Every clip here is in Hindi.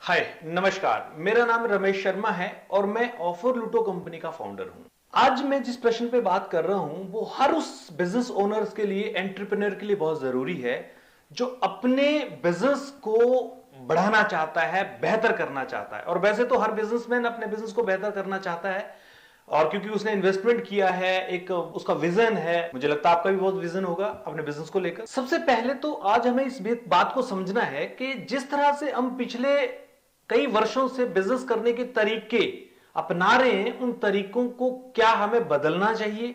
हाय नमस्कार, मेरा नाम रमेश शर्मा है और मैं ऑफर लूटो कंपनी का फाउंडर हूं। आज मैं जिस प्रश्न पे बात कर रहा हूं वो हर उस बिजनेस ओनर्स के लिए, एंटरप्रेन्योर के लिए बहुत जरूरी है जो अपने बिजनेस को बढ़ाना चाहता है, बेहतर करना चाहता है। और वैसे तो हर बिजनेसमैन अपने बिजनेस को बेहतर करना चाहता है, और क्योंकि उसने इन्वेस्टमेंट किया है, एक उसका विजन है। मुझे लगता है आपका भी बहुत विजन होगा अपने बिजनेस को लेकर। सबसे पहले तो आज हमें इस बात को समझना है कि जिस तरह से हम पिछले कई वर्षों से बिजनेस करने के तरीके अपना रहे हैं, उन तरीकों को क्या हमें बदलना चाहिए?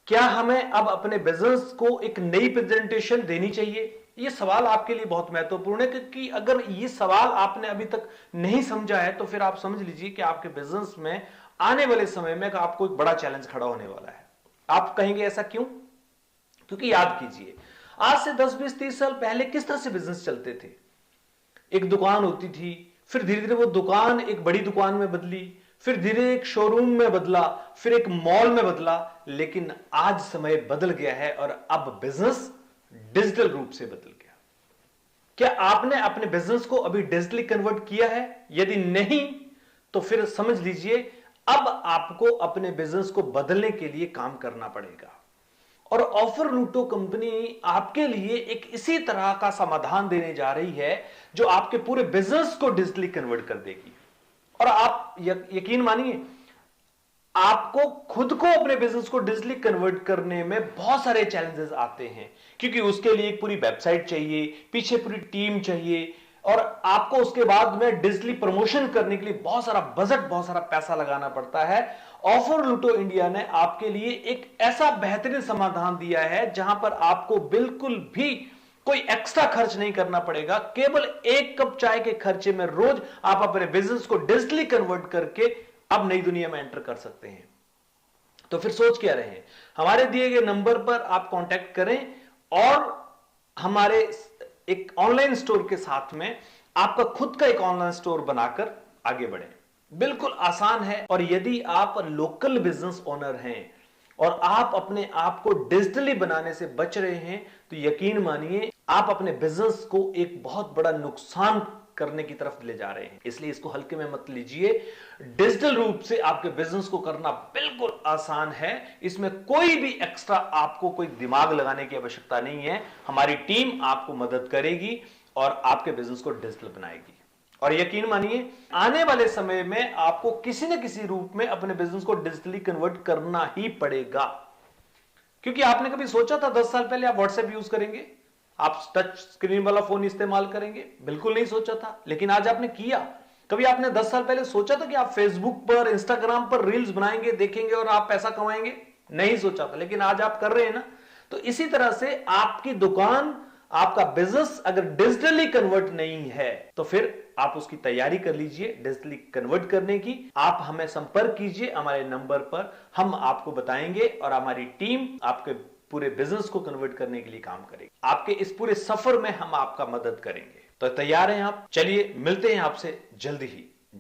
क्या हमें अब अपने बिजनेस को एक नई प्रेजेंटेशन देनी चाहिए? यह सवाल आपके लिए बहुत महत्वपूर्ण है, क्योंकि अगर यह सवाल आपने अभी तक नहीं समझा है तो फिर आप समझ लीजिए कि आपके बिजनेस में आने वाले समय में आपको एक बड़ा चैलेंज खड़ा होने वाला है। आप कहेंगे ऐसा क्यों? क्योंकि याद कीजिए, आज से 10, 20, 30 साल पहले किस तरह से बिजनेस चलते थे। एक दुकान होती थी, फिर धीरे धीरे वो दुकान एक बड़ी दुकान में बदली, फिर धीरे एक शोरूम में बदला, फिर एक मॉल में बदला। लेकिन आज समय बदल गया है और अब बिजनेस डिजिटल रूप से बदल गया। क्या आपने अपने बिजनेस को अभी डिजिटली कन्वर्ट किया है? यदि नहीं तो फिर समझ लीजिए अब आपको अपने बिजनेस को बदलने के लिए काम करना पड़ेगा। और ऑफर लूटो कंपनी आपके लिए एक इसी तरह का समाधान देने जा रही है जो आपके पूरे बिजनेस को डिजिटली कन्वर्ट कर देगी। और आप यकीन मानिए, आपको खुद को अपने बिजनेस को डिजिटली कन्वर्ट करने में बहुत सारे चैलेंजेस आते हैं, क्योंकि उसके लिए एक पूरी वेबसाइट चाहिए, पीछे पूरी टीम चाहिए, और आपको उसके बाद में डिजिटली प्रमोशन करने के लिए बहुत सारा बजट, बहुत सारा पैसा लगाना पड़ता है। ऑफर लूटो इंडिया ने आपके लिए एक ऐसा बेहतरीन समाधान दिया है जहां पर आपको बिल्कुल भी कोई एक्स्ट्रा खर्च नहीं करना पड़ेगा। केवल 1 कप चाय के खर्चे में रोज आप अपने बिजनेस को डिजिटली कन्वर्ट करके अब नई दुनिया में एंटर कर सकते हैं। तो फिर सोच क्या रहे हैं? हमारे दिए गए नंबर पर आप कांटेक्ट करें और हमारे एक ऑनलाइन स्टोर के साथ में आपका खुद का एक ऑनलाइन स्टोर बनाकर आगे बढ़ें। बिल्कुल आसान है। और यदि आप लोकल बिजनेस ओनर हैं और आप अपने आप को डिजिटली बनाने से बच रहे हैं तो यकीन मानिए आप अपने बिजनेस को एक बहुत बड़ा नुकसान करने की तरफ ले जा रहे हैं। इसलिए इसको हल्के में मत लीजिए। डिजिटल रूप से आपके बिजनेस को करना बिल्कुल आसान है। इसमें कोई भी एक्स्ट्रा आपको कोई दिमाग लगाने की आवश्यकता नहीं है। हमारी टीम आपको मदद करेगी और आपके बिजनेस को डिजिटल बनाएगी। और यकीन मानिए आने वाले समय में आपको किसी न किसी रूप में अपने बिजनेस को डिजिटली कन्वर्ट करना ही पड़ेगा। क्योंकि आपने कभी सोचा था 10 साल पहले आप व्हाट्सएप यूज करेंगे, आप टच स्क्रीन वाला फोन इस्तेमाल करेंगे? बिल्कुल नहीं सोचा था, लेकिन आज आपने किया। कभी आपने 10 साल पहले सोचा था कि आप फेसबुक पर, इंस्टाग्राम पर रील्स बनाएंगे, देखेंगे और आप पैसा कमाएंगे? नहीं सोचा था, लेकिन आज आप कर रहे हैं ना। तो इसी तरह से आपकी दुकान, आपका बिजनेस अगर डिजिटली कन्वर्ट नहीं है तो फिर आप उसकी तैयारी कर लीजिए डिजिटली कन्वर्ट करने की। आप हमें संपर्क कीजिए हमारे नंबर पर, हम आपको बताएंगे और हमारी टीम आपके पूरे बिजनेस को कन्वर्ट करने के लिए काम करेगी। आपके इस पूरे सफर में हम आपका मदद करेंगे। तो तैयार हैं आप? चलिए मिलते हैं आपसे जल्दी ही।